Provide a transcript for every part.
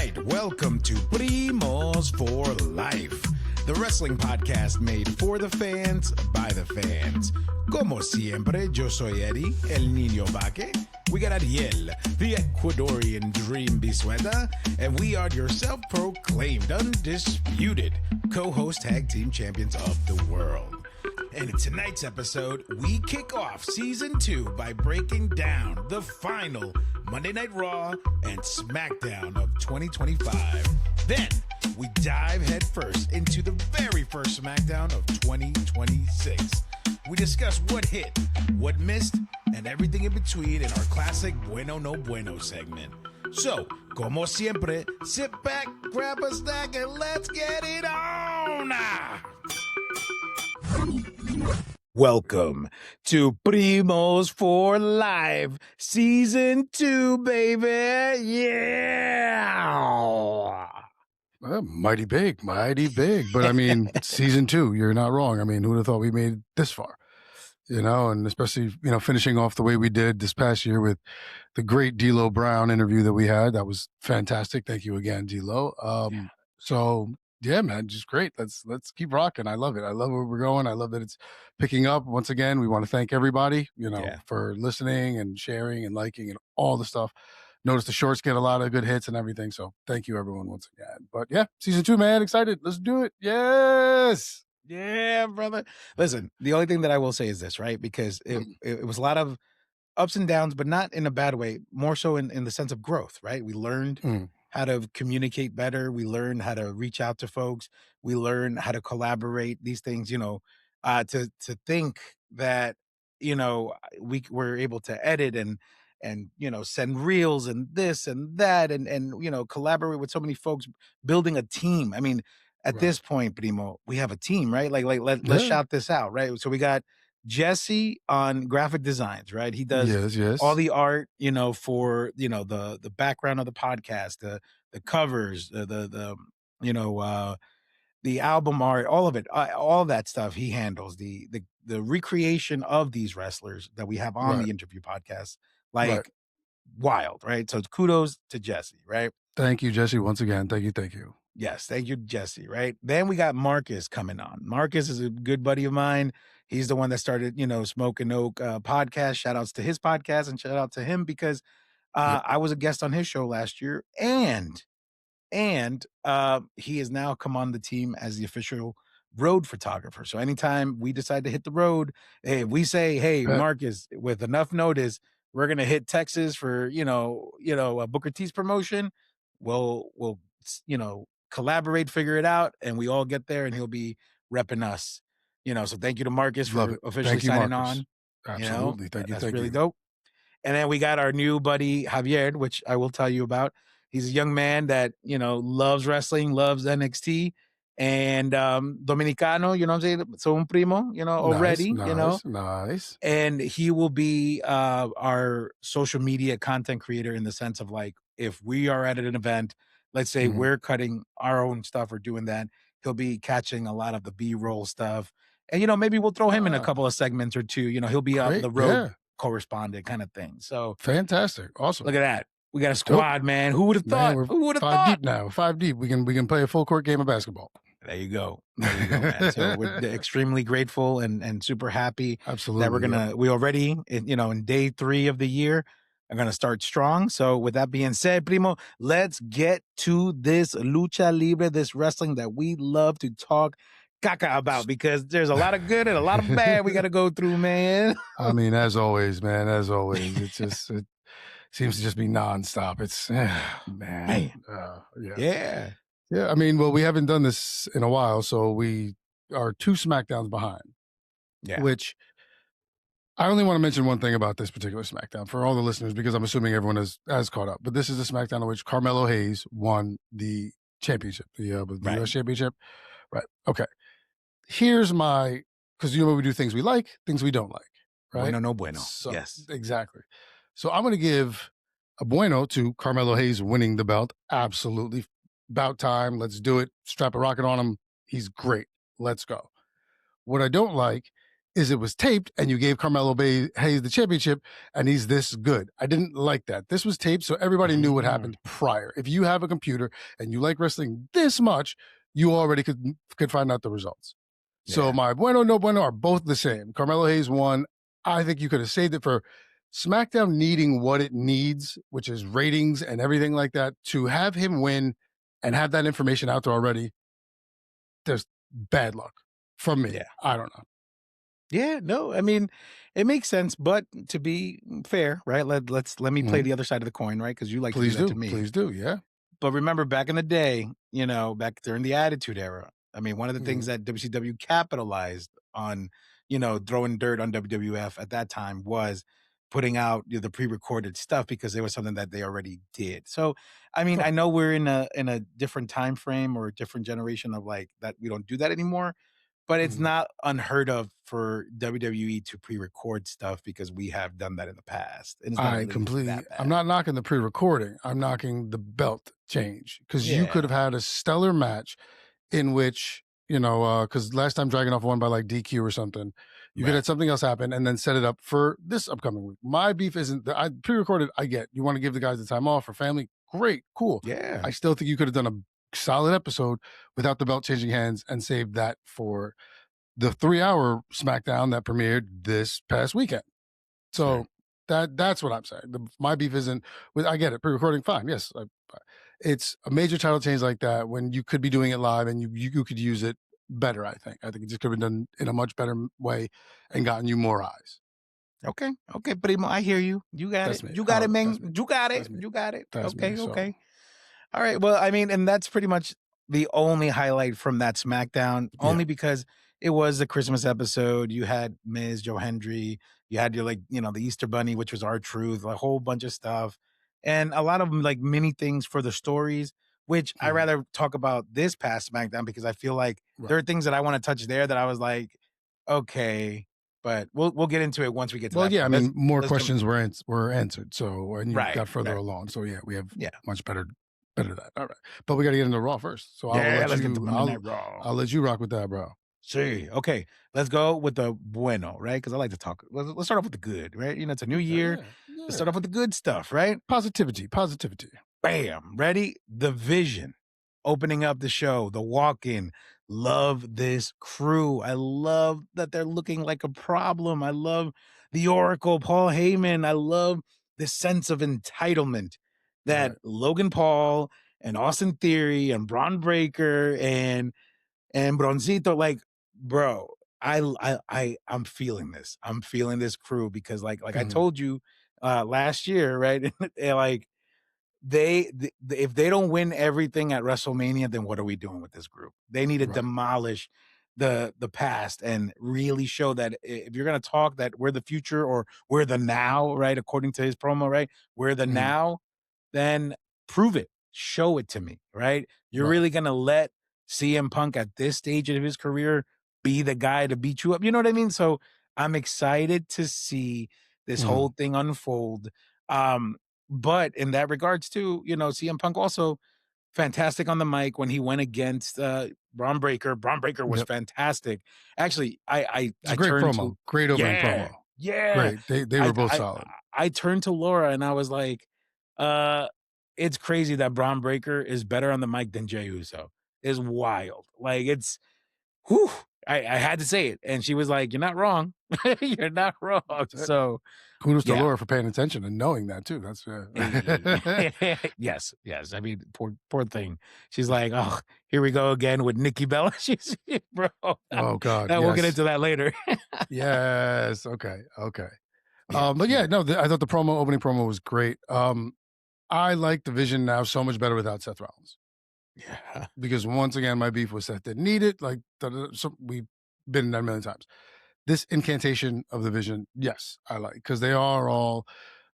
right, welcome to Primos for Life, the wrestling podcast made for the fans, by the fans. Como siempre, yo soy Eddie, el niño vaque. We got Ariel, the Ecuadorian dream bisueta, and we are your self-proclaimed, undisputed co-host tag team champions of the world. And in tonight's episode, we kick off Season 2 by breaking down the final Monday Night Raw and SmackDown of 2025. Then, we dive headfirst into the very first SmackDown of 2026. We discuss what hit, what missed, and everything in between in our classic Bueno No Bueno segment. So, como siempre, sit back, grab a snack, and let's get it on! Welcome to Primos for Life, Season 2, baby! Yeah! Well, mighty big. But I mean, Season 2, you're not wrong. I mean, who would have thought we made it this far? And especially, finishing off the way we did this past year with the great D'Lo Brown interview that we had. That was fantastic. Thank you again, D'Lo. So yeah, man, just great. Let's keep rocking. I love it. I love where we're going. I love that it's picking up. Once again, we want to thank everybody, for listening and sharing and liking and all the stuff. Notice the shorts get a lot of good hits and everything. So thank you, everyone, once again. But yeah, Season 2, man, excited. Let's do it. Yes. Yeah, brother. Listen, the only thing that I will say is this, right? Because it was a lot of ups and downs, but not in a bad way, more so in the sense of growth, right? We learned how to communicate better. We learned how to reach out to folks. We learned how to collaborate these things, to think that, we were able to edit and send reels and this and that and collaborate with so many folks, building a team. I mean, at this point, Primo, we have a team, right? Let's shout this out, right? So we got Jesse on graphic designs, right? He does all the art, for the background of the podcast, the covers, the album art, all of it, all that stuff. He handles the recreation of these wrestlers that we have on the interview podcast, wild, right? So kudos to Jesse, right? Thank you, Jesse, once again. Thank you. Yes, thank you, Jesse, right? Then we got Marcus coming on. Marcus is a good buddy of mine. He's the one that started, Smoke and Oak podcast. Shout outs to his podcast and shout out to him because I was a guest on his show last year. And he has now come on the team as the official road photographer. So anytime we decide to hit the road, if we say, hey, Marcus, with enough notice, we're going to hit Texas for, a Booker T's promotion, we'll collaborate, figure it out, and we all get there and he'll be repping us. So thank you to Marcus for officially signing on. Absolutely. Thank you. That's really dope. And then we got our new buddy Javier, which I will tell you about. He's a young man that, loves wrestling, loves NXT, and Dominicano, you know what I'm saying? So un primo, already, Nice. And he will be our social media content creator in the sense of if we are at an event, let's say we're cutting our own stuff or doing that, he'll be catching a lot of the B-roll stuff. And, maybe we'll throw him in a couple of segments or two. He'll be the road correspondent kind of thing. So fantastic. Awesome. Look at that. We got a squad, man. Who would have thought? Who would have thought? 5 deep now. 5 deep. We can play a full court game of basketball. There you go, man. So we're extremely grateful and super happy. Absolutely. That we already, in day 3 of the year, are going to start strong. So with that being said, Primo, let's get to this lucha libre, this wrestling that we love to talk caca about, because there's a lot of good and a lot of bad we got to go through, man. I mean, as always, man, it seems to just be nonstop. It's man. Yeah. I mean, well, we haven't done this in a while, so we are 2 SmackDowns behind. Yeah. Which I only want to mention one thing about this particular SmackDown for all the listeners, because I'm assuming everyone has caught up. But this is the SmackDown in which Carmelo Hayes won the championship, the US championship. Right. Okay. Here's because we do things we like, things we don't like. Right. Bueno no bueno. So, yes. Exactly. So I'm going to give a bueno to Carmelo Hayes winning the belt. Absolutely. About time. Let's do it. Strap a rocket on him. He's great. Let's go. What I don't like is it was taped and you gave Carmelo Hayes the championship and he's this good. I didn't like that. This was taped so everybody knew what happened prior. If you have a computer and you like wrestling this much, you already could find out the results. So my Bueno No Bueno are both the same. Carmelo Hayes won. I think you could have saved it for SmackDown needing what it needs, which is ratings and everything like that. To have him win and have that information out there already, there's bad luck from me. Yeah. I don't know. Yeah, no, I mean, it makes sense, but to be fair, right? Let me play the other side of the coin, right? Because you like to do that to me. Please do. Yeah. But remember back in the day, back during the Attitude Era, I mean, one of the things that WCW capitalized on, throwing dirt on WWF at that time was putting out the pre-recorded stuff because it was something that they already did. So, I mean, I know we're in a different time frame or a different generation of like that we don't do that anymore, but it's not unheard of for WWE to pre-record stuff because we have done that in the past, and it's not really that bad. I'm not knocking the pre-recording. I'm knocking the belt change because you could have had a stellar match in which, because last time Dragunov won by like DQ or something, you could have something else happen and then set it up for this upcoming week. My beef isn't I pre-recorded. I get you want to give the guys the time off for family. Great, cool. Yeah, I still think you could have done a solid episode without the belt changing hands and saved that for the 3-hour SmackDown that premiered this past weekend. So that's what I'm saying. My beef isn't with. I get it. Pre-recording, fine. Yes, it's a major title change like that when you could be doing it live and you could use it better. I think it just could have been done in a much better way and gotten you more eyes. Okay, Primo, I hear you. You got That's it. me. You got it, man. That's me. You got it. That's me. You got it. That's Okay, me. So, okay. All right. Well, I mean, and that's pretty much the only highlight from that SmackDown, only because it was a Christmas episode. You had Miz, Joe Hendry, you had your the Easter Bunny, which was R-Truth, a whole bunch of stuff, and a lot of like mini things for the stories. Which I rather talk about this past SmackDown because I feel like there are things that I want to touch there that I was like, okay, but we'll get into it once we get to that. Well, yeah, point. I mean, more questions were answered, so and you Right, got further right. along. So yeah, we have Yeah. much better that. All right, but we got to get into Raw first. So Let's get to Monday Night Raw. I'll let you rock with that, bro. See, okay, let's go with the bueno, right? Because I like to talk. Let's start off with the good, right? It's a new year. Let's start off with the good stuff, right? Positivity. Bam, ready? The Vision, opening up the show, the walk-in. Love this crew. I love that they're looking like a problem. I love the Oracle, Paul Heyman. I love the sense of entitlement that Logan Paul and Austin Theory and Braun Breaker and Broncito, like, bro, I'm feeling this. I'm feeling this crew because like I told you last year, right? Like if they don't win everything at WrestleMania, then what are we doing with this group? They need to demolish the past and really show that if you're gonna talk that we're the future or we're the now, right? According to his promo, right? We're the now, then prove it. Show it to me, right? You're really gonna let CM Punk at this stage of his career be the guy to beat you up. You know what I mean? So I'm excited to see this whole thing unfold. But in that regards too, CM Punk also fantastic on the mic when he went against Braun Breaker. Braun Breaker was fantastic. Actually, It's a great promo. Great opening promo. Yeah. Great. They were both solid. I turned to Laura and I was like, it's crazy that Braun Breaker is better on the mic than Jey Uso. It's wild. Like it's whew. I had to say it. And she was like, you're not wrong. You're not wrong. So kudos to Laura for paying attention and knowing that too. That's yes. I mean, poor thing. She's like, oh, here we go again with Nikki Bella. She's bro. Oh God. We'll get into that later. Yes. Okay. But yeah, no, I thought the opening promo was great. I like the Vision now so much better without Seth Rollins. Yeah. Because once again, my beef was Seth didn't need it. Like so we've been in that a million times. This incantation of the Vision, yes, I like because they are all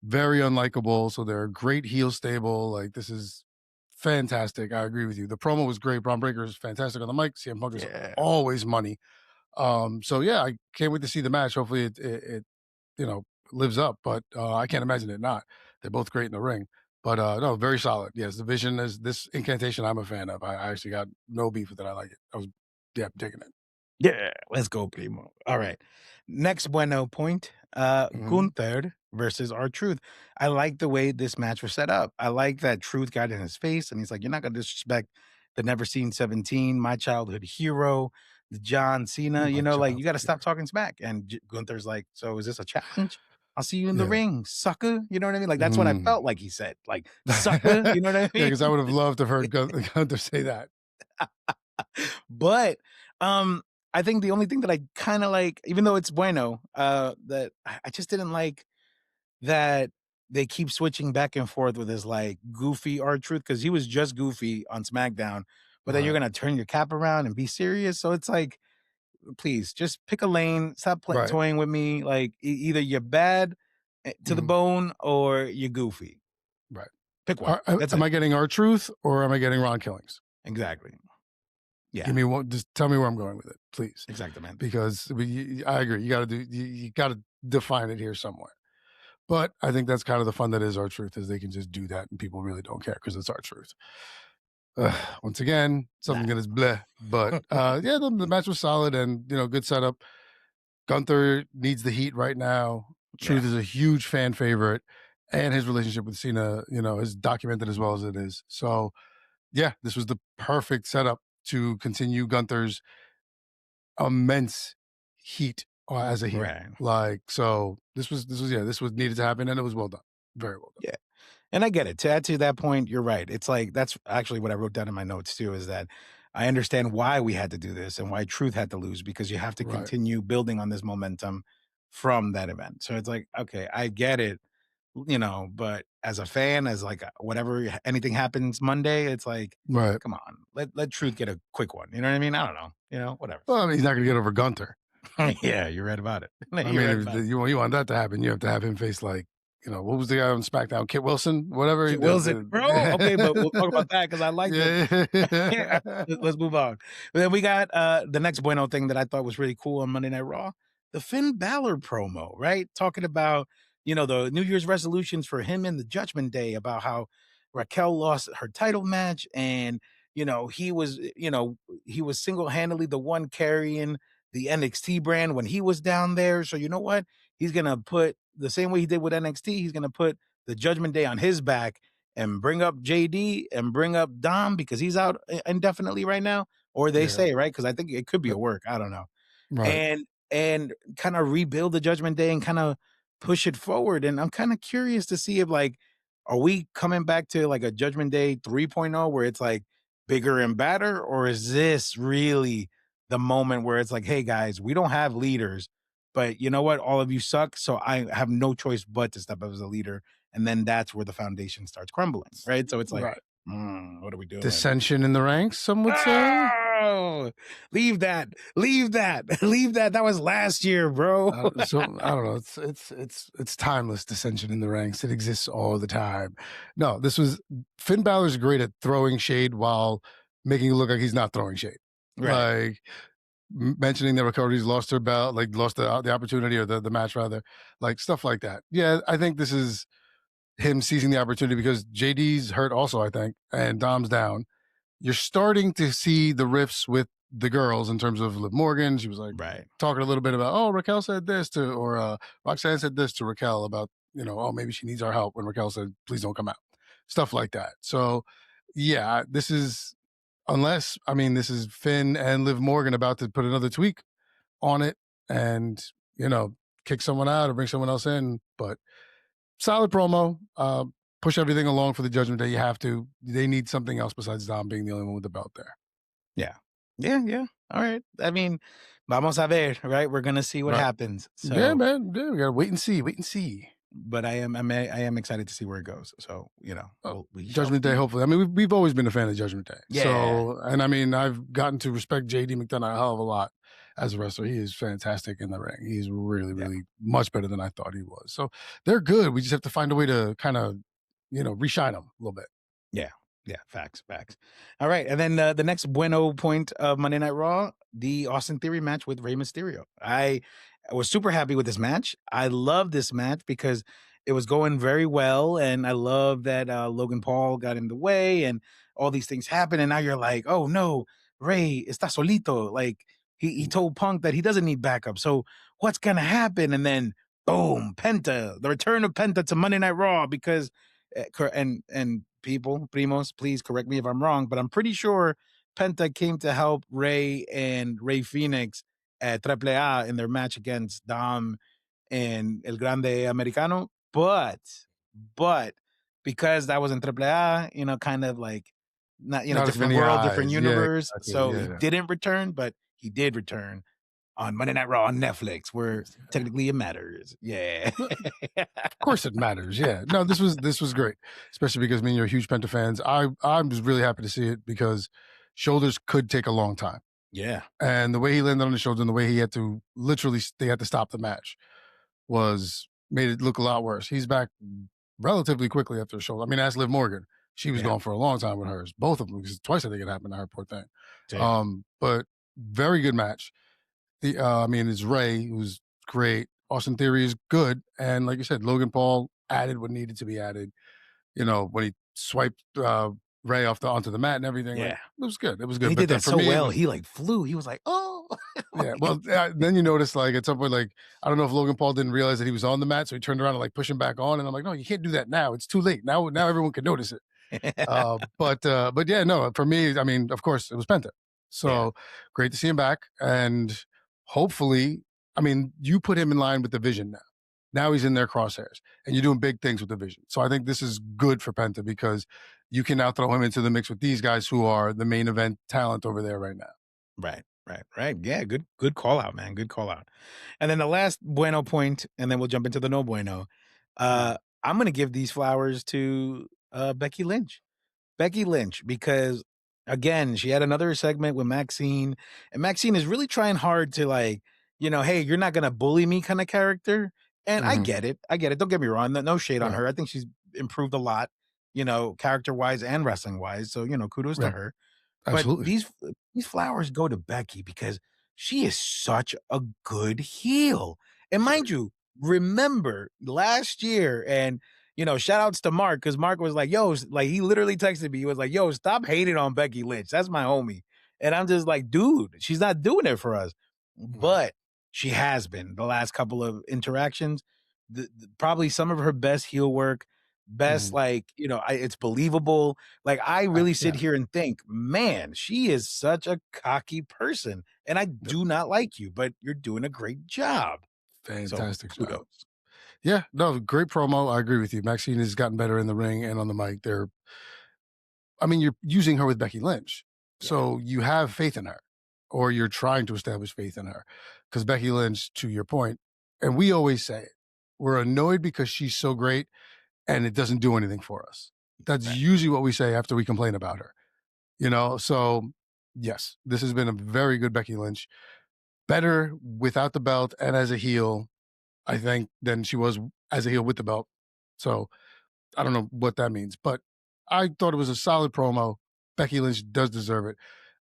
very unlikable. So they're a great heel stable. Like this is fantastic. I agree with you. The promo was great. Braun Breaker is fantastic on the mic. CM Punk is always money. So yeah, I can't wait to see the match. Hopefully it lives up, but I can't imagine it not. They're both great in the ring. But no, very solid. Yes, the Vision is this incantation I'm a fan of. I actually got no beef with it. I like it. I'm taking it. Yeah, let's go, Primo. All right. Next bueno point, Mhm. Gunther versus R-Truth. I like the way this match was set up. I like that Truth got in his face, and he's like, "You're not gonna disrespect the Never Seen 17, my childhood hero, the John Cena, My like, child you gotta here. stop talking smack." And Gunther's like, "So is this a challenge? I'll see you in the Yeah. ring, sucker." You know what I mean? Like, that's what I Mm. felt like he said, like, "Sucker," you know what I Yeah, mean? because I would have loved to have heard Gunther say that. But, um, I think the only thing that I kinda like, even though it's bueno, that I just didn't like that they keep switching back and forth with his, like, goofy R-Truth because he was just goofy on SmackDown, but then you're Right. gonna turn your cap around and be serious, so it's like, please, just pick a lane, stop Right. toying with me, like, either you're bad, to the Mhm. bone or you're goofy. Right. Pick one. That's Am it. I getting R-Truth or am I getting Ron Killings? Exactly. Give Yeah, me one. Just tell me where I'm going with it, please, exactamente. because I agree. You got to define it here somewhere. But I think that's kind of the fun that is R-Truth is they can just do that and people really don't care because it's R-Truth. Once again, Nah. something that is bleh. But yeah, the match was solid and good setup. Gunther needs the heat right now. Yeah, Truth is a huge fan favorite, and his relationship with Cena, is documented as well as it is. So yeah, this was the perfect setup to continue Gunther's immense heat as a heel. right. Like, so this was needed to happen, and it was well done, very well done. Yeah. And I get it. To add to that point, you're right. It's like that's actually what I wrote down in my notes too, is that I understand why we had to do this and why Truth had to lose because you have to Right, continue building on this momentum from that event. So it's like, okay, I get it, but as a fan, as like whatever anything happens Monday, it's like, right. come on, let Truth get a quick one. You know what I mean? I don't know. Whatever. Well, I mean, he's not going to get over Gunter. Yeah, you're right about it. I You're mean, right if about it. you want that to happen, you have to have him face like, what was the guy on SmackDown? Kit Wilson, whatever. Kit Wilson, bro. Okay, but we'll talk about that because I liked it. Yeah, Yeah. let's move on. Then we got the next bueno thing that I thought was really cool on Monday Night Raw, the Finn Balor promo, right? Talking about, the New Year's resolutions for him in the Judgment Day about how Raquel lost her title match and he was single-handedly the one carrying the NXT brand when he was down there. So you know what? He's gonna put the same way he did with NXT, he's gonna put the Judgment Day on his back and bring up JD and bring up Dom because he's out indefinitely right now, or they Yeah. say, right? Because I think it could be a Yep. work. I don't know. Right. And kind of rebuild the Judgment Day and kind of push it forward. And I'm kind of curious to see if like, are we coming back to like a Judgment Day 3.0 where it's like bigger and badder, or is this really the moment where it's like, hey guys, we don't have leaders, but you know what? All of you suck, so I have no choice but to step up as a leader, and then that's where the foundation starts crumbling, right? So it's like, Right. what are we doing? Dissension in the ranks, some would say. Oh, leave that, leave that, leave that. That was last year, bro. So I don't know. It's timeless dissension in the ranks. It exists all the time. No, this was Finn Balor's great at throwing shade while making it look like he's not throwing shade. Right, Like mentioning that Riccardi's lost her belt, like lost the opportunity or the match rather, like stuff like that. Yeah, I think this is him seizing the opportunity because JD's hurt also, I think, and Dom's down. You're starting to see the riffs with the girls in terms of Liv Morgan. She was like right. talking a little bit about, oh, Raquel said this to, or Roxanne said this to Raquel about, oh, maybe she needs our help when Raquel said, please don't come out. Stuff like that. So, yeah, this is Finn and Liv Morgan about to put another tweak on it and, you know, kick someone out or bring someone else in. But solid promo. Push everything along for the Judgment Day. You have to. They need something else besides Dom being the only one with the belt there. Yeah, yeah, yeah. All right. I mean, vamos a ver, right? We're gonna see what Right. happens. Yeah, So, man. Yeah, we gotta wait and see. Wait and see. but I am excited to see where it goes. So, we shall Judgment Day, see. hopefully. I mean, we've always been a fan of Judgment Day. Yeah, So, and I mean, I've gotten to respect JD McDonough a hell of a lot as a wrestler. He is fantastic in the ring. He's really, yeah. really much better than I thought he was. So they're good. We just have to find a way to kind of, reshine them a little bit. Yeah. Yeah. Facts. Facts. All right. And then the next bueno point of Monday Night Raw, the Austin Theory match with Rey Mysterio. I was super happy with this match. I love this match because it was going very well. And I love that Logan Paul got in the way and all these things happen. And now you're like, oh no, Rey está solito. Like, He told Punk that he doesn't need backup. So what's gonna happen? And then boom, Penta, the return of Penta to Monday Night Raw because and people, Primos, please correct me if I'm wrong, but I'm pretty sure Penta came to help Ray and Ray Phoenix at Triple A in their match against Dom and El Grande Americano. But because that was in Triple A, kind of like not Not as different many world, different eyes. Yeah, universe. exactly. So he Yeah. didn't return, but he did return on Monday Night Raw on Netflix, where technically it matters. Yeah. Of course it matters. Yeah. No, this was great, especially because me and you're huge Penta fans. I was really happy to see it because shoulders could take a long time. Yeah. And the way he landed on the shoulder and the way he had to they had to stop the match made it look a lot worse. He's back relatively quickly after the shoulder. I mean, ask Liv Morgan. She was gone for a long time with hers. Both of them, because twice I think it happened to her, poor thing. But very good match. It's Ray, who's great. Austin Theory is good. And like you said, Logan Paul added what needed to be added. When he swiped Ray onto the mat and everything. Yeah. Like, it was good. It was And good. he But did that for so me, well. He flew. He was like, oh. Yeah. Well, then you notice at some point, I don't know if Logan Paul didn't realize that he was on the mat, so he turned around and push him back on. And I'm like, no, you can't do that now. It's too late. Now everyone can notice it. But yeah, no, for me, of course it was Penta. So great to see him back. And hopefully, you put him in line with the Vision now. Now he's in their crosshairs and you're doing big things with the Vision. So I think this is good for Penta because you can now throw him into the mix with these guys who are the main event talent over there right now. Right. Yeah, good call out, man. Good call out. And then the last bueno point, and then we'll jump into the no bueno. I'm gonna give these flowers to Becky Lynch. Becky Lynch, because again, she had another segment with Maxine, and Maxine is really trying hard to hey, you're not gonna bully me kind of character. And I get it. Don't get me wrong. No shade on her. I think she's improved a lot, character wise and wrestling wise. So, kudos to her. Absolutely. But these flowers go to Becky because she is such a good heel. And mind you, remember last year, and shout outs to Mark, because Mark was like, yo, he literally texted me. He was like, yo, stop hating on Becky Lynch. That's my homie. And I'm just like, dude, she's not doing it for us. But she has been the last couple of interactions. Probably some of her best heel work, best it's believable. I really sit here and think, man, she is such a cocky person, and I do not like you, but you're doing a great job. Fantastic So, job. Yeah, no, great promo. I agree with you. Maxine has gotten better in the ring and on the mic. You're using her with Becky Lynch, so you have faith in her, or you're trying to establish faith in her, because Becky Lynch, to your point, and we always say it, we're annoyed because she's so great and it doesn't do anything for us. That's usually what we say after we complain about her, So yes, this has been a very good Becky Lynch, better without the belt and as a heel, I think, than she was as a heel with the belt. So I don't know what that means, but I thought it was a solid promo. Becky Lynch does deserve it.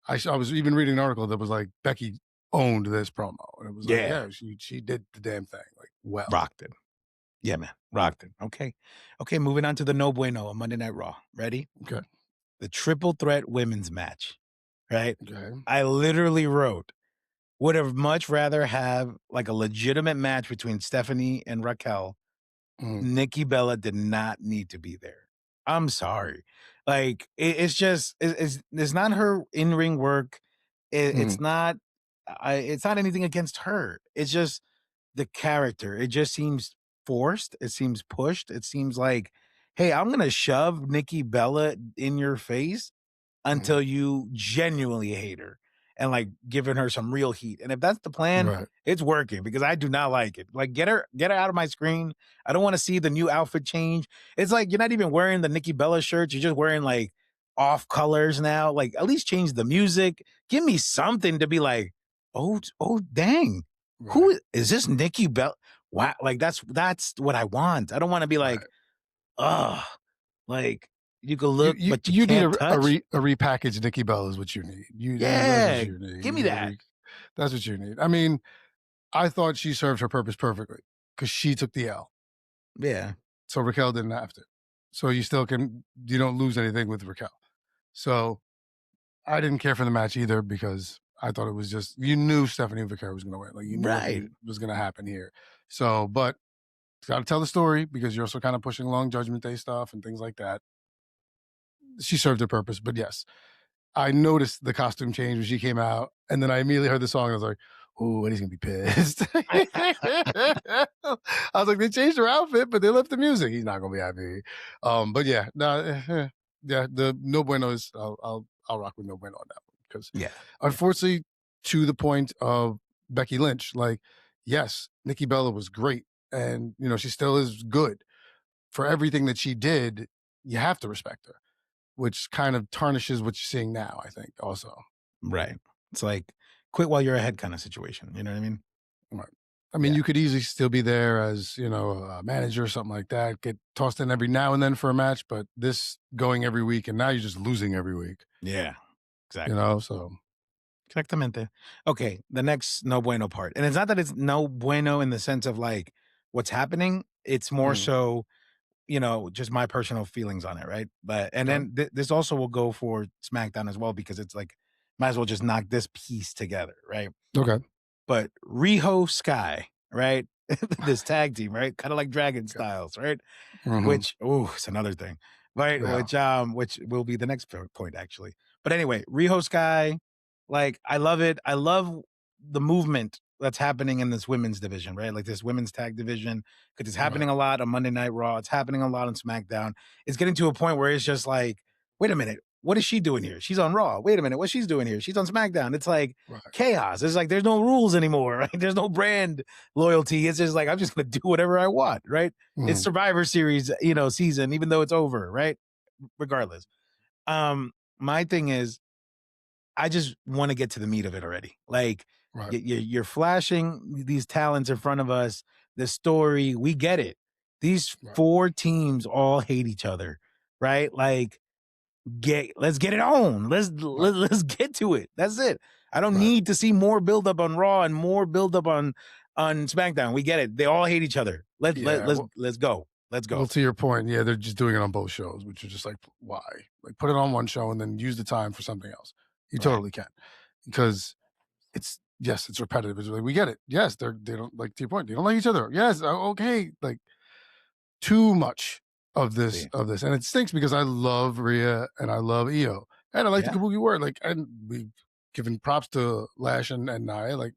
I was even reading an article that was like, Becky owned this promo. And it was she did the damn thing. Well. Rocked it. Yeah, man. Rocked it. Okay, moving on to the no bueno on Monday Night Raw. Ready? Okay. The triple threat women's match, right? Okay. I literally wrote, would have much rather have a legitimate match between Stephanie and Raquel. Nikki Bella did not need to be there. I'm sorry. It's just, it's not her in-ring work. It's not anything against her. It's just the character. It just seems forced. It seems pushed. It seems like, hey, I'm going to shove Nikki Bella in your face until you genuinely hate her and giving her some real heat. And if that's the plan, it's working, because I do not like it. Get her out of my screen. I don't want to see the new outfit change. It's you're not even wearing the Nikki Bella shirts. You're just wearing off colors now. At least change the music. Give me something to be oh dang. Who is this Nikki Bella? Wow. That's what I want. I don't want to be ugh. You can look, but you can't need touch. A repackaged Nikki Bella is what you need. That's what you need. Give me that. That's what you need. I thought she served her purpose perfectly because she took the L. Yeah. So Raquel didn't have to. So you don't lose anything with Raquel. So I didn't care for the match either, because I thought it was just, you knew Stephanie Vaquero was going to win. Like, you knew what Right. was going to happen here. So, but got to tell the story because you're also kind of pushing along Judgment Day stuff and things like that. She served her purpose, but yes, I noticed the costume change when she came out, and then I immediately heard the song. And I was like, "Ooh, Eddie's gonna be pissed." I was like, "They changed her outfit, but they left the music. He's not gonna be happy." But yeah, no, yeah, the No Buenos. I'll rock with No Bueno on that one because, Yeah. unfortunately, to the point of Becky Lynch, like, yes, Nikki Bella was great, and she still is good for everything that she did. You have to respect her, which kind of tarnishes what you're seeing now, I think, also. Right. It's like quit while you're ahead kind of situation. You know what I mean? Right. I mean, Yeah. you could easily still be there as, a manager or something like that, get tossed in every now and then for a match, but this going every week, and now you're just losing every week, Yeah. Exactly. so. Exactamente. Okay. The next no bueno part. And it's not that it's no bueno in the sense of like what's happening. It's more Mm, so, just my personal feelings on it. Right. But, and okay. then this also will go for SmackDown as well, because it's like, might as well just knock this piece together. Right. Okay. But Riho Sky, right? This tag team, right? Kind of like Dragon Okay. Styles, right? Mhm. Which, it's another thing, right? Yeah. Which will be the next point actually. But anyway, Riho Sky, like I love it. I love the movement that's happening in this women's division, right? Like this women's tag division, because it's Right. happening a lot on Monday Night Raw. It's happening a lot on SmackDown. It's getting to a point where it's just like, wait a minute, what is she doing here? She's on Raw. Wait a minute, what she's doing here? She's on SmackDown. It's like Right. chaos. It's like there's no rules anymore, right? There's no brand loyalty. It's just like I'm just gonna do whatever I want, right? It's Mhm. Survivor Series, season, even though it's over, right? Regardless. My thing is, I just want to get to the meat of it already. Like Right. you're flashing these talents in front of us. The story, we get it. These Right. four teams all hate each other, right? Like let's get it on. Right. Let's get to it. That's it. I don't Right. need to see more build up on Raw and more build up on SmackDown. We get it. They all hate each other. Yeah. Let's go. Let's Well, go. to your point, yeah, they're just doing it on both shows, which is just like, why? Like, put it on one show and then use the time for something else. You Right. totally can, because it's repetitive. It's like, we get it. Yes, they don't, like, to your point, they don't like each other. Yes, okay, like, too much of this See. and it stinks because I love Rhea and I love Io and I like the Yeah. Kabuki Word, like, and we've given props to Lash and Nia, like,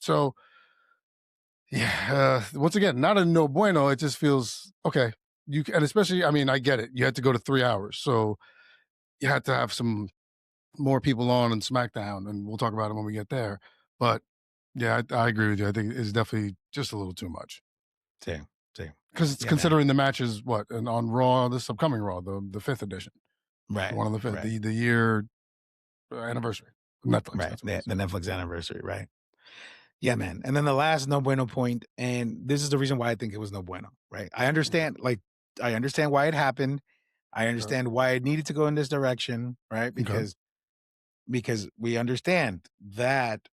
so. Yeah, once again, not a no bueno. It just feels okay. And especially, I mean, I get it. You had to go to 3 hours, so you had to have some more people on SmackDown, and we'll talk about it when we get there. But yeah, I agree with you. I think it's definitely just a little too much, See. See. because it's Yeah, man. considering the matches and on Raw, this upcoming Raw, the fifth edition, the Right. one on the fifth, Right. the year anniversary of Netflix. Right. That's what it The is. Netflix anniversary. Right. Yeah, man. And then the last no bueno point, and this is the reason why I think it was no bueno. Right. I understand why it happened. I Okay. understand why it needed to go in this direction. Right. Okay. Because we understand that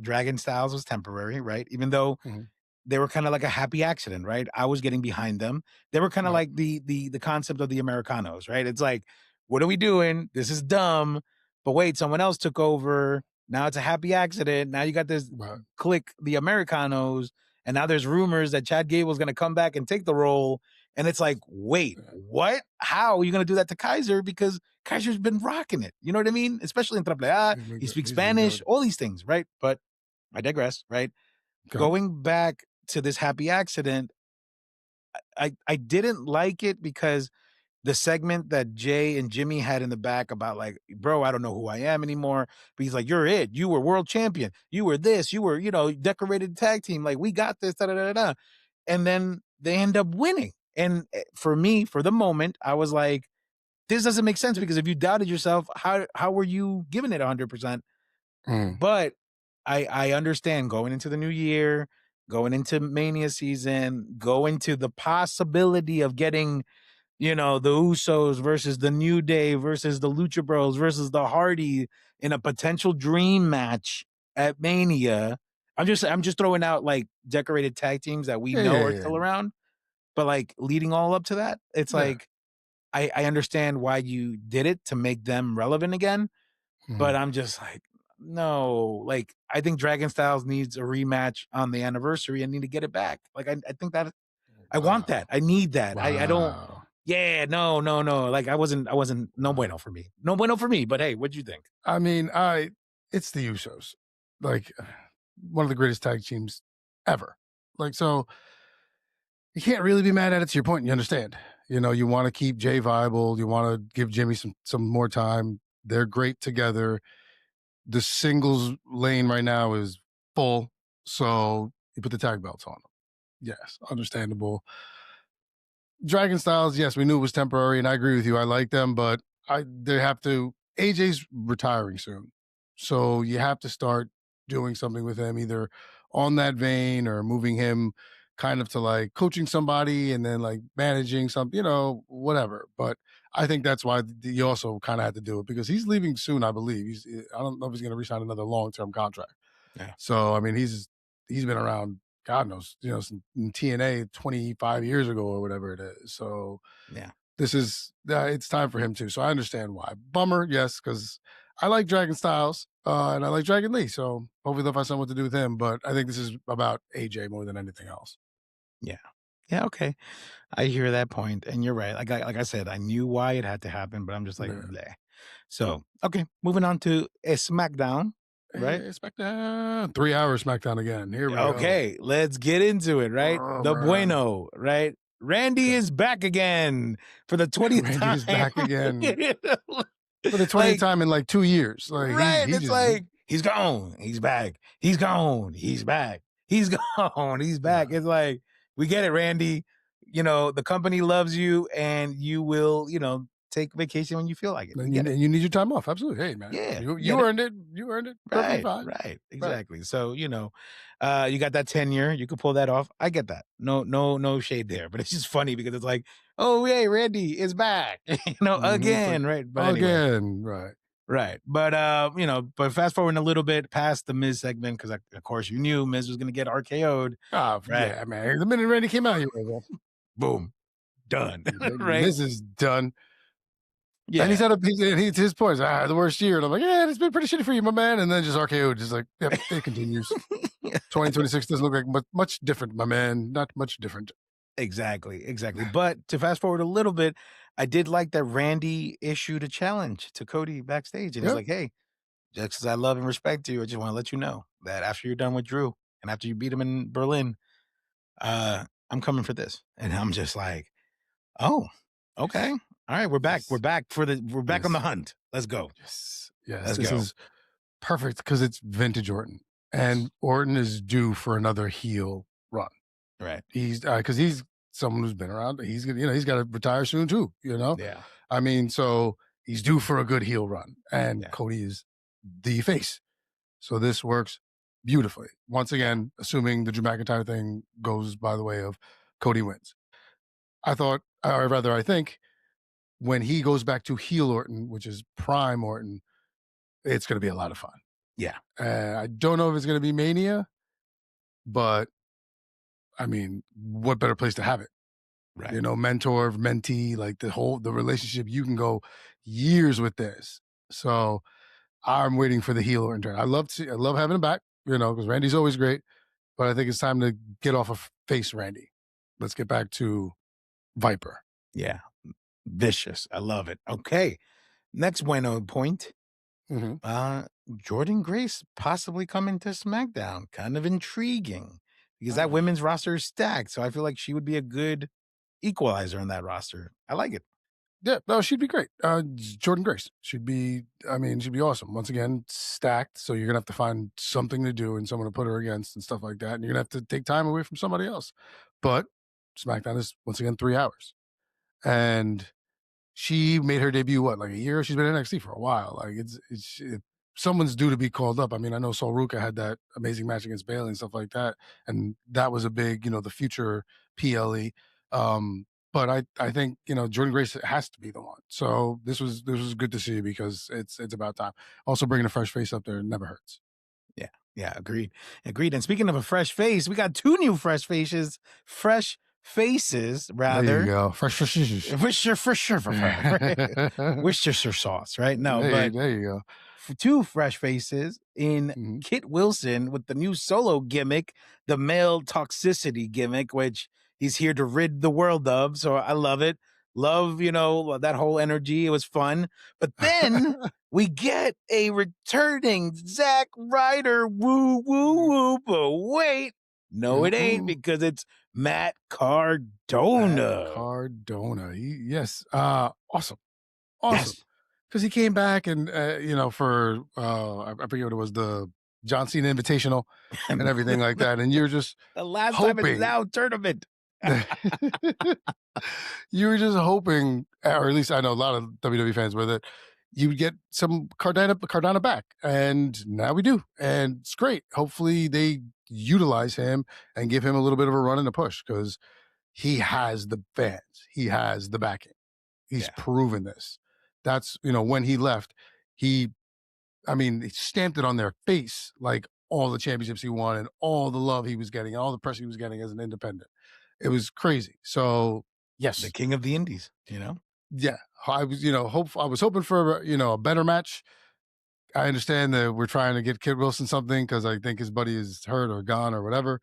Dragon Styles was temporary, right? Even though Mhm. they were kind of like a happy accident, right? I was getting behind them. They were kind of Right. like the concept of the Americanos, right? It's like, what are we doing? This is dumb. But wait, someone else took over. Now it's a happy accident. Now you got this Right. click, the Americanos, and now there's rumors that Chad Gable's going to come back and take the role. And it's like, wait, Yeah. what? How are you going to do that to Kaiser? Because Kaiser's been rocking it. You know what I mean? Especially in Triple A. He speaks He's been Spanish, good. all these things, right? But I digress, right? Okay. Going back to this happy accident, I didn't like it because the segment that Jay and Jimmy had in the back about like, bro, I don't know who I am anymore. But he's like, you're it. You were world champion. You were this. You were, decorated tag team. Like, we got this. Da, da, da, da. And then they end up winning. And for me, for the moment, I was like, this doesn't make sense, because if you doubted yourself, how were you giving it 100%? Mm. But I understand going into the new year, going into Mania season, going to the possibility of getting, the Usos versus the New Day versus the Lucha Bros versus the Hardy in a potential dream match at Mania. I'm just throwing out like decorated tag teams that we Yeah, know yeah, are yeah, still around, but like leading all up to that, it's yeah. like I understand why you did it to make them relevant again, but Mhm. I'm just like, no. Like, I think Dragon Styles needs a rematch on the anniversary and need to get it back. Like, I think that I want that. Wow. I need that. I don't. Wow. Yeah, no, no, no. Like, I wasn't no bueno for me. No bueno for me. But hey, what'd you think? I mean, it's the Usos, like one of the greatest tag teams ever. Like, so you can't really be mad at it. To your point, you understand. You know, you want to keep Jay viable. You want to give Jimmy some more time. They're great together. The singles lane right now is full, so you put the tag belts on them. Yes, understandable. Dragon Styles, yes, we knew it was temporary, and I agree with you. I like them, but they have to. AJ's retiring soon, so you have to start doing something with him, either on that vein or moving him kind of to like coaching somebody and then like managing something, whatever. But I think that's why you also kind of had to do it because he's leaving soon, I believe. I don't know if he's going to resign another long-term contract. Yeah, So I mean, he's been around, God knows, since in TNA 25 years ago or whatever it is. So yeah. this is it's time for him too. So I understand why. Bummer, yes, because I like Dragon Styles and I like Dragon Lee. So hopefully they'll find something to do with him. But I think this is about AJ more than anything else. Yeah. Yeah, okay. I hear that point, and you're right. Like I said, I knew why it had to happen, but I'm just like, Yeah. bleh. So, okay, moving on to a SmackDown, right? Hey, SmackDown, 3 hour SmackDown again. Here we go. Okay, let's get into it, right? Oh, The man. Bueno, right? Randy Okay. is back again for the 20th Randy time. is back again for the 20th Like, time in like 2 years. Like right. he It's just like he's gone. He's back. He's gone. He's back. He's gone. He's back. yeah. It's like, we get it, Randy. The company loves you and you will, take vacation when you feel like it. We And get it. you need your time off. Absolutely. Hey, man. Yeah. You We you get it. earned it. You earned it. Perfectly Right. fine. Right. Right. Exactly. So, you got that tenure. You could pull that off. I get that. No, no, no shade there. But it's just funny because it's like, oh, yay, Randy is back. It's like Again. Right. But anyway. again, right. Right. But but fast forwarding a little bit past the Miz segment, because of course you knew Miz was gonna get RKO'd. Oh, Right. yeah, man. The minute Randy came out, you were like, Boom. Done. well, Right? Miz is done. And Yeah. his points, the worst year. And I'm like, yeah, it's been pretty shitty for you, my man. And then just RKO, just like, yep, it continues. 2026 doesn't look like much different, my man. Not much different. Exactly. Exactly. But to fast forward a little bit, I did like that Randy issued a challenge to Cody backstage. And he's Yep. like, hey, just because I love and respect you, I just want to let you know that after you're done with Drew and after you beat him in Berlin, I'm coming for this. And I'm just like, oh, okay. Yes. All right, we're back. We're Yes. back we're back on the Yes. hunt. Let's go. Yes. Yes. Let's This go. is perfect because it's vintage Orton. And Orton is due for another heel run. Right. He's because he's someone who's been around. He's he's got to retire soon too. Yeah. I mean, so he's due for a good heel run, and Yeah. Cody is the face. So this works beautifully. Once again, assuming the Drew McIntyre thing goes by the way of Cody wins. I thought, or rather, I think when he goes back to heel Orton, which is prime Orton, it's going to be a lot of fun. Yeah. I don't know if it's going to be Mania, but I mean, what better place to have it? Right. Mentor, mentee, like the relationship, you can go years with this. So I'm waiting for the heel Orton turn. I love having him back, because Randy's always great, but I think it's time to get off of face Randy. Let's get back to Viper. Yeah. Vicious. I love it. Okay. Next bueno point. Mm-hmm. Jordan Grace possibly coming to SmackDown. Kind of intriguing because that women's roster is stacked. So I feel like she would be a good equalizer on that roster. I like it. Yeah, no, she'd be great. Jordan Grace she'd be awesome. Once again, stacked. So you're gonna have to find something to do and someone to put her against and stuff like that. And you're gonna have to take time away from somebody else. But SmackDown is once again 3 hours, and she made her debut like a year. She's been in NXT for a while. Like someone's due to be called up. I mean, I know Sol Ruka had that amazing match against Bayley and stuff like that, and that was a big, the future PLE. But I think Jordan Grace has to be the one. So this was good to see because it's about time. Also bringing a fresh face up there never hurts. Yeah. Yeah. Agreed. And speaking of a fresh face, we got 2 new fresh faces rather. There you go. Fresh faces. For sure. Worcestershire sauce, right? No, there but you go. two fresh faces in Mm-hmm. Kit Wilson with the new solo gimmick, the male toxicity gimmick, which he's here to rid the world of. So I love it. Love, that whole energy. It was fun. But then we get a returning Zack Ryder. Woo, woo, woo. But wait, no, it ain't, because it's Matt Cardona. Cardona. Yes. Awesome. Yes. Because he came back and, for, I forget what it was, the John Cena Invitational and everything like that. And you're just The last time hoping. it's now tournament. You were just hoping, or at least I know a lot of WWE fans were, that you would get some Cardona back. And now we do. And it's great. Hopefully they utilize him and give him a little bit of a run and a push, because he has the fans. He has the backing. He's proven this. That's, when he left, he stamped it on their face, like all the championships he won and all the love he was getting, and all the press he was getting as an independent. It was crazy. So, yes. The king of the indies, Yeah. I was, I was hoping for, a better match. I understand that we're trying to get Kid Wilson something because I think his buddy is hurt or gone or whatever.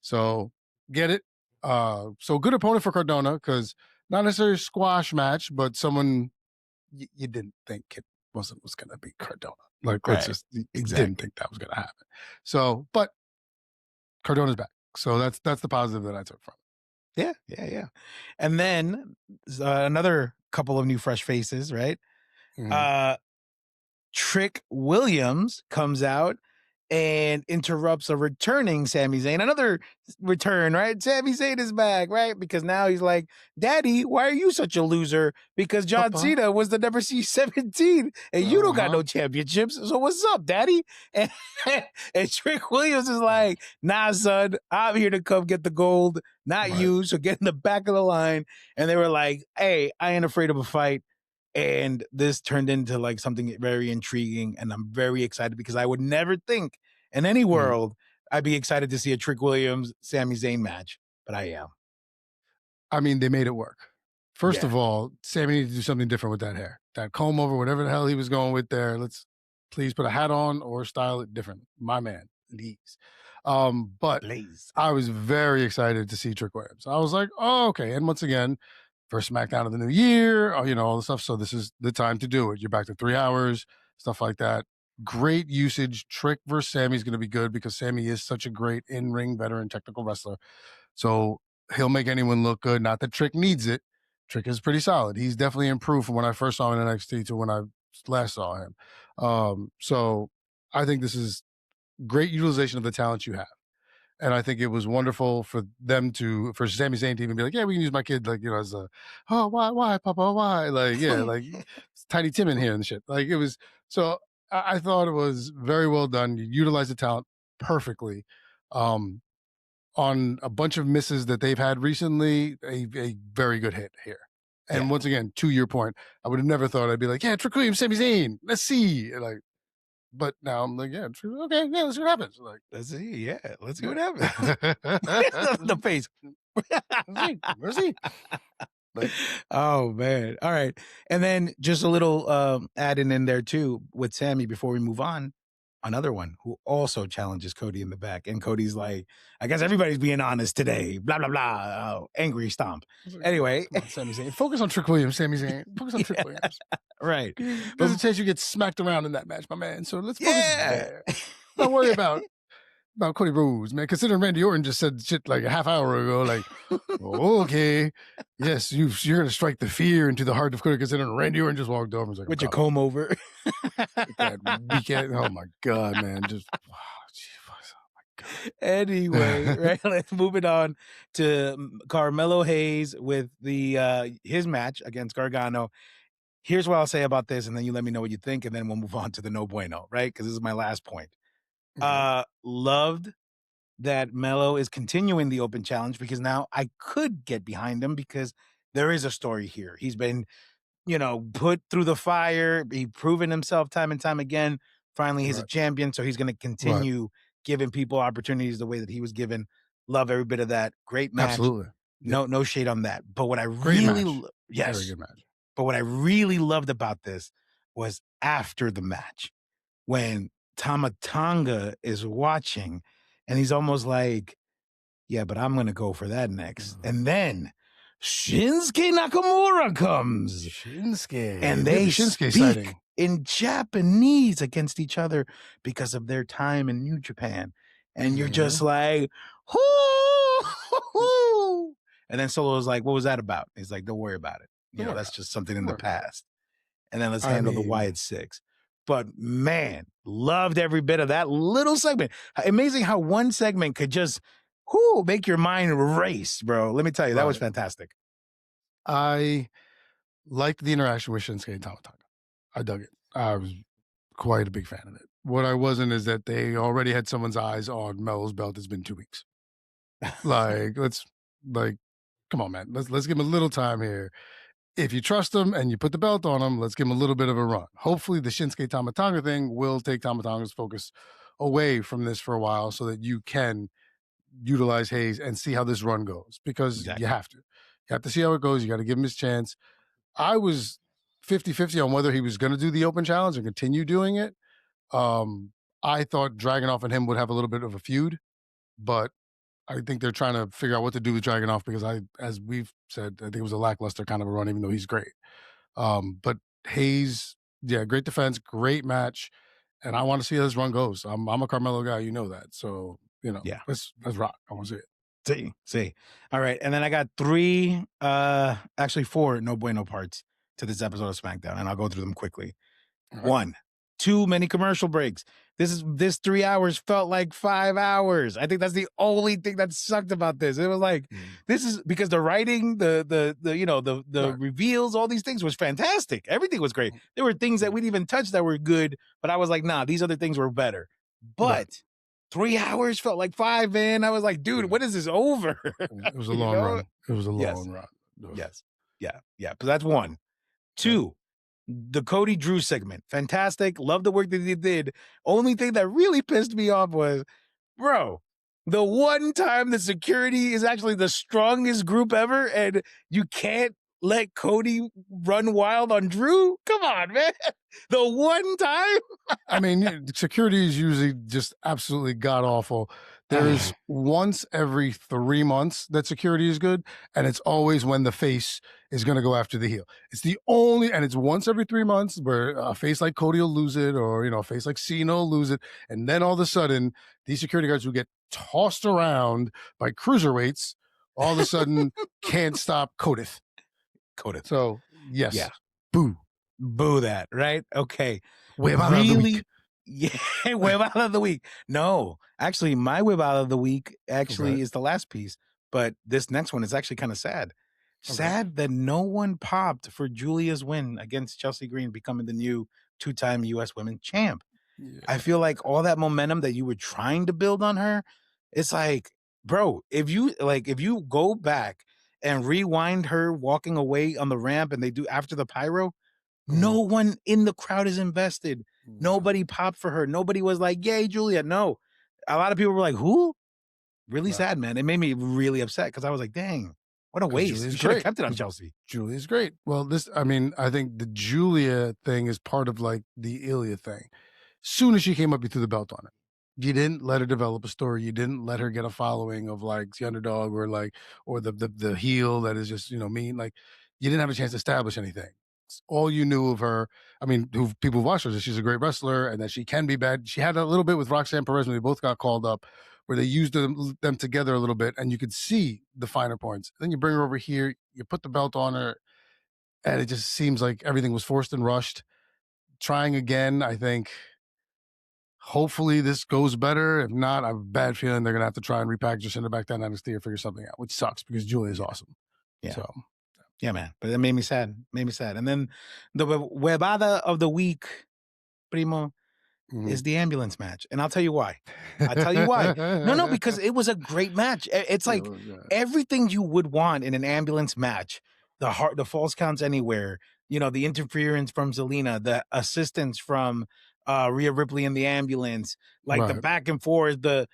So, get it. So good opponent for Cardona, because not necessarily a squash match, but someone you didn't think Kid Wilson was going to beat Cardona. Like, let's just, you didn't think that was going to happen. So, but Cardona's back. So that's the positive that I took from it. Yeah. And then another couple of new fresh faces, right? Mm-hmm. Trick Williams comes out and interrupts a returning Sami Zayn. Another return, right? Sami Zayn is back, right? Because now he's like, Daddy, why are you such a loser? Because John Cena was the number C-17 and you don't got no championships. So what's up, Daddy? And Trick Williams is like, nah, son, I'm here to come get the gold, not you. So get in the back of the line. And they were like, hey, I ain't afraid of a fight. And this turned into like something very intriguing, and I'm very excited, because I would never think in any world I'd be excited to see a Trick Williams Sami Zayn match, but I am. I mean, they made it work. First of all, Sami needed to do something different with that hair, that comb over, whatever the hell he was going with there. Let's please put a hat on or style it different, my man. Please. But I was very excited to see Trick Williams. I was like, oh, okay. And once again, first SmackDown of the new year, all the stuff. So this is the time to do it. You're back to 3 hours, stuff like that. Great usage. Trick versus Sami is going to be good, because Sami is such a great in-ring veteran technical wrestler. So he'll make anyone look good. Not that Trick needs it. Trick is pretty solid. He's definitely improved from when I first saw him in NXT to when I last saw him. So I think this is great utilization of the talent you have. And I think it was wonderful for Sami Zayn to even be like, yeah, we can use my kid, like, as a, oh, why, Papa, why? Like, yeah, like Tiny Tim in here and shit. Like, it was, so I thought it was very well done. You utilized the talent perfectly. On a bunch of misses that they've had recently, a very good hit here. And once again, to your point, I would have never thought I'd be like, yeah, Trick Williams, Sami Zayn, let's see. Like, but now I'm like, yeah, okay, yeah, let's see what happens. Like, let's see, let's see what happens. The face. Where's he? Like, oh man! All right, and then just a little adding in there too with Sami before we move on. Another one who also challenges Cody in the back, and Cody's like, I guess everybody's being honest today. Blah blah blah. Angry stomp. Anyway, come on, Sami Zayn. Focus on Trick Williams, Sami Zayn. Focus on Trick Williams. Right. There's a chance you get smacked around in that match, my man. So let's focus there. Don't worry about Cody Rhodes, man. Considering Randy Orton just said shit like a half hour ago, like, okay, yes, you're going to strike the fear into the heart of Cody, considering Randy Orton just walked over and was like, with your comb over. That weekend. Oh my God, man. Just, oh my God. Anyway, right, let's move it on to Carmelo Hayes with the his match against Gargano. Here's what I'll say about this, and then you let me know what you think, and then we'll move on to the No Bueno, right? Because this is my last point. Okay. Loved that Melo is continuing the open challenge, because now I could get behind him, because there is a story here. He's been, put through the fire. He's proven himself time and time again. Finally, he's a champion, so he's going to continue giving people opportunities the way that he was given. Love every bit of that. Great match. Absolutely. No shade on that. But what I very yes, good match. But what I really loved about this was after the match, when Tamatanga is watching and he's almost like, yeah, but I'm going to go for that next. And then Shinsuke Nakamura comes. Shinsuke. And We have a they Shinsuke speak sighting. in Japanese against each other because of their time in New Japan. And you're just like, hoo. And then Solo was like, what was that about? He's like, don't worry about it. You know, that's just something in the past. And then let's handle the Wyatt Six. But man, loved every bit of that little segment. Amazing how one segment could just make your mind race, bro. Let me tell you, that was fantastic. I liked the interaction with Shinsuke and Tamatanga. I dug it. I was quite a big fan of it. What I wasn't is that they already had someone's eyes on Melo's belt. It's been 2 weeks. Come on, man. Let's give him a little time here. If you trust him and you put the belt on him, let's give him a little bit of a run. Hopefully the Shinsuke Tamatanga thing will take Tamatanga's focus away from this for a while so that you can utilize Hayes and see how this run goes, because you have to. You have to see how it goes. You got to give him his chance. I was 50-50 on whether he was going to do the open challenge and continue doing it. I thought Dragunov and him would have a little bit of a feud, but I think they're trying to figure out what to do with Dragunov because as we've said, I think it was a lackluster kind of a run, even though he's great. But Hayes, great defense, great match, and I want to see how this run goes. I'm a Carmelo guy, you know that. So, let's rock. I want to see it. See. All right. And then I got actually 4 no bueno parts to this episode of SmackDown, and I'll go through them quickly. Right. 1, too many commercial breaks. This 3 hours felt like 5 hours. I think that's the only thing that sucked about this. It was like, this is because the writing, the reveals, all these things was fantastic. Everything was great. There were things that we didn't even touch that were good, but I was like, nah, these other things were better. But 3 hours felt like 5, man. I was like, dude, when is this over? It was a long run. It was a long run. Yes. Yeah. But that's 1. 2, the Cody Drew segment. Fantastic. Love the work that he did. Only thing that really pissed me off was, bro, the one time the security is actually the strongest group ever and you can't let Cody run wild on Drew? Come on, man. The one time? I mean, security is usually just absolutely god-awful. There's once every 3 months that security is good, and it's always when the face is going to go after the heel. And it's once every 3 months where a face like Cody will lose it, or, a face like Cena will lose it, and then all of a sudden, these security guards who get tossed around by cruiserweights all of a sudden can't stop Codith. So, yes. Yeah. Boo that, right? Okay. Huevada of the week. Yeah, Huevada of the week. No, actually, my Huevada of the week is the last piece, but this next one is actually kind of sad. Sad that no one popped for Julia's win against Chelsea Green, becoming the new 2-time U.S. Women's champ. Yeah. I feel like all that momentum that you were trying to build on her, it's like, bro, if you go back and rewind her walking away on the ramp and they do after the pyro, no one in the crowd is invested. Nobody popped for her. Nobody was like, yay, Julia. No. A lot of people were like, who? Really sad, man. It made me really upset because I was like, dang, what a waste. You should have kept it on Chelsea. Julia's great. Well, I think the Julia thing is part of like the Ilya thing. Soon as she came up, you threw the belt on her. You didn't let her develop a story. You didn't let her get a following of like the underdog or the heel that is just, mean. Like, you didn't have a chance to establish anything. All you knew of her, who people watched her, is she's a great wrestler and that she can be bad. She had a little bit with Roxanne Perez when they both got called up, where they used them together a little bit, and you could see the finer points. Then you bring her over here, you put the belt on her, and it just seems like everything was forced and rushed. Trying again, I think. Hopefully this goes better. If not, I have a bad feeling they're gonna have to try and repackage her, send her back down NXT or figure something out, which sucks because Julia is awesome. Yeah. So. Yeah, man. But it made me sad. And then the Huevada of the week, Primo, is the ambulance match. And I'll tell you why. No, because it was a great match. It's like everything you would want in an ambulance match. The false counts anywhere, the interference from Zelina, the assistance from Rhea Ripley in the ambulance, like the back and forth, the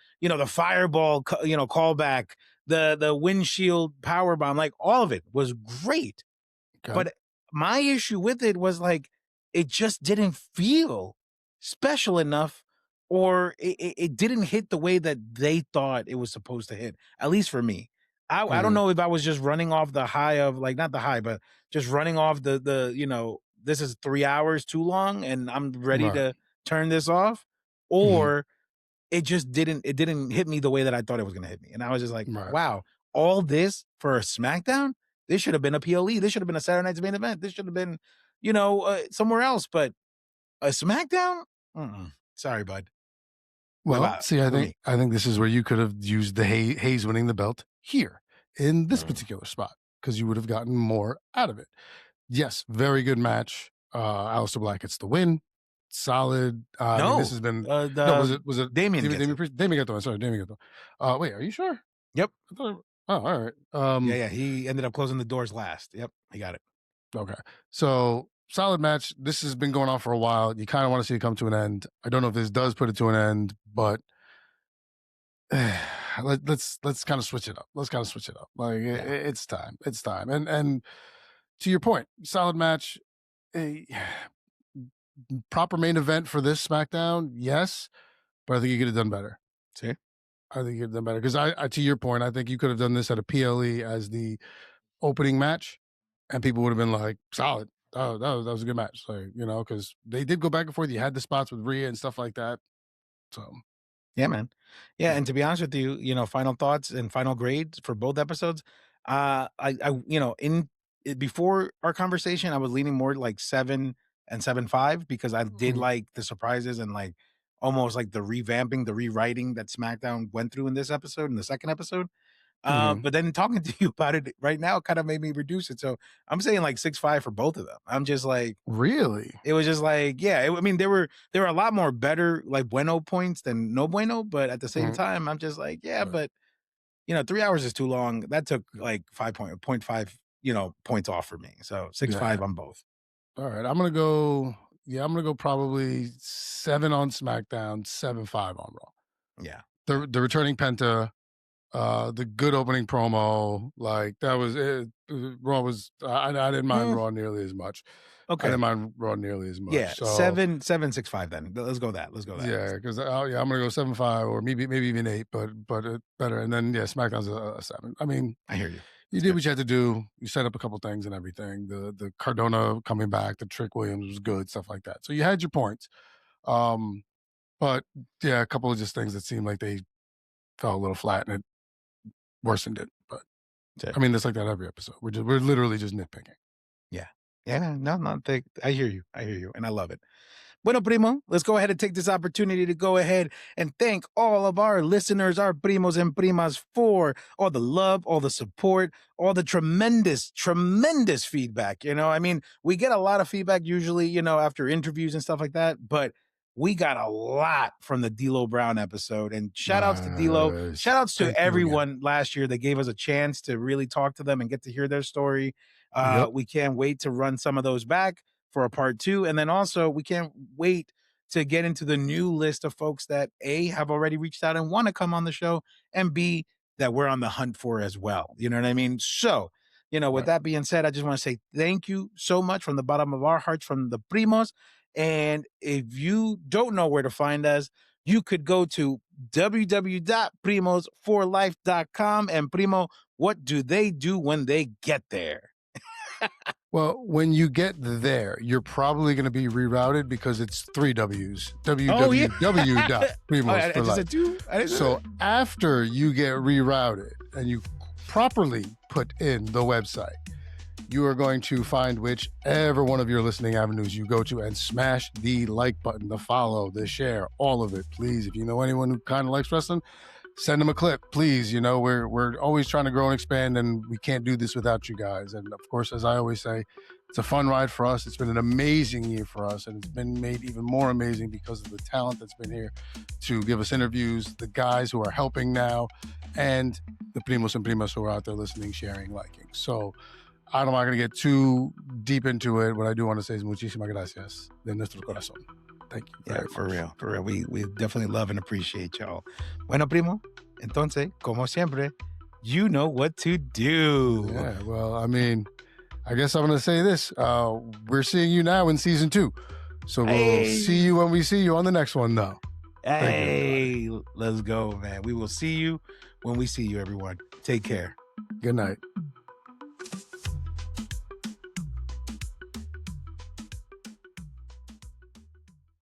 fireball, callback, the windshield power bomb, like all of it was great. Okay. But my issue with it was like, it just didn't feel special enough, or it didn't hit the way that they thought it was supposed to hit, at least for me. I don't Mhm. know if I was just running off the high of, like, not the high, but just running off this is 3 hours too long and I'm ready Right. to turn this off, Mhm. or it didn't hit me the way that I thought it was gonna hit me, and I was just like, Right. "Wow, all this for a SmackDown? This should have been a PLE. This should have been a Saturday Night's Main Event. This should have been, somewhere else, but a SmackDown? Mm-mm. Sorry, bud. What Well, about see, I for think me?" I think this is where you could have used the Hayes winning the belt here in this Mm. particular spot because you would have gotten more out of it. Yes, very good match. Aleister Black gets the win. Solid. I mean, this No, has been no. Was the it Damien gets it. Damien got the one? Sorry, Damien got the one. Wait, are you sure? Yep. I thought, oh, all right. Yeah, he ended up closing the doors last. Yep, he got it. Okay. So solid match. This has been going on for a while. You kind of want to see it come to an end. I don't know if this does put it to an end, but let's kind of switch it up. Let's kind of switch it up. Like Yeah. it's time. It's time. And to your point, solid match. A proper main event for this SmackDown, yes, but I think you could have done better. See? I think you could have done better because I, to your point, I think you could have done this at a PLE as the opening match, and people would have been like, solid. Oh, that was a good match. Like, because they did go back and forth. You had the spots with Rhea and stuff like that. So Yeah, man. Yeah, yeah. and to be honest with you, final thoughts and final grades for both episodes. I in before our conversation, I was leaning more like 7 and 7.5 because I did Mhm. like the surprises and like almost like the revamping, the rewriting that SmackDown went through in this episode, in the second episode. Mhm. But then talking to you about it right now kind of made me reduce it. So I'm saying like 6.5 for both of them. I'm just like, Really? it was just like, yeah, I mean, there were a lot more better like bueno points than no bueno, but at the same Mhm. time, I'm just like, yeah, Right. but 3 hours is too long. That took like 5.5, points off for me. So six Yeah. five on both. All right. I'm gonna go. Yeah, I'm gonna go probably 7 on SmackDown, 7.5 on Raw. Yeah. The returning Penta, the good opening promo, like that was it. Raw was I didn't mind Mm, Raw nearly as much. I okay. didn't mind Raw nearly as Yeah. much. So 7.6.5 then. Let's go that. Let's go that. yeah, because yeah, I'm gonna go 7.5 or maybe even 8, but better. And then yeah, SmackDown's a 7. I mean, I hear you. you It's did good. what you had to do. You set up a couple things and everything. The Cardona coming back, the Trick Williams was good, stuff like that. So you had your points. Um, but yeah, a couple of just things that seemed like they fell a little flat and it worsened it. But That's I it. mean, it's like that every episode. We're literally just nitpicking. Yeah. Yeah. No, I hear you. I hear you. And I love it. Bueno, primo, let's go ahead and take this opportunity to go ahead and thank all of our listeners, our primos and primas, for all the love, all the support, all the tremendous, tremendous feedback. I mean, we get a lot of feedback usually, after interviews and stuff like that, but we got a lot from the D'Lo Brown episode. And shout outs to D'Lo. Nice. Shout outs to Thank you again. everyone last year that gave us a chance to really talk to them and get to hear their story. Yep. We can't wait to run some of those back for a part 2. And then also we can't wait to get into the new list of folks that A, have already reached out and want to come on the show, and B, that we're on the hunt for as well. You know what I mean? So, with Right. that being said, I just want to say thank you so much from the bottom of our hearts from the Primos. And if you don't know where to find us, you could go to www.primos4life.com. And Primo, what do they do when they get there? Well, when you get there, you're probably going to be rerouted because it's 3 W's. Oh, yeah. www.primos I for just said life. 2. I didn't So after you get rerouted and you properly put in the website, you are going to find whichever one of your listening avenues you go to and smash the like button, the follow, the share, all of it. Please, if you know anyone who kind of likes wrestling, send them a clip, please. We're always trying to grow and expand, and we can't do this without you guys. And of course, as I always say, it's a fun ride for us. It's been an amazing year for us, and it's been made even more amazing because of the talent that's been here to give us interviews, the guys who are helping now, and the primos and primas who are out there listening, sharing, liking. So I'm not going to get too deep into it. What I do want to say is muchísimas gracias de nuestro corazón. Thank you very much. For real. We definitely love and appreciate y'all. Bueno, primo, entonces, como siempre, you know what to do. Yeah, well, I mean, I guess I'm going to say this. We're seeing you now in season 2. So we'll see you when we see you on the next one, though. Hey, let's go, man. We will see you when we see you, everyone. Take care. Good night.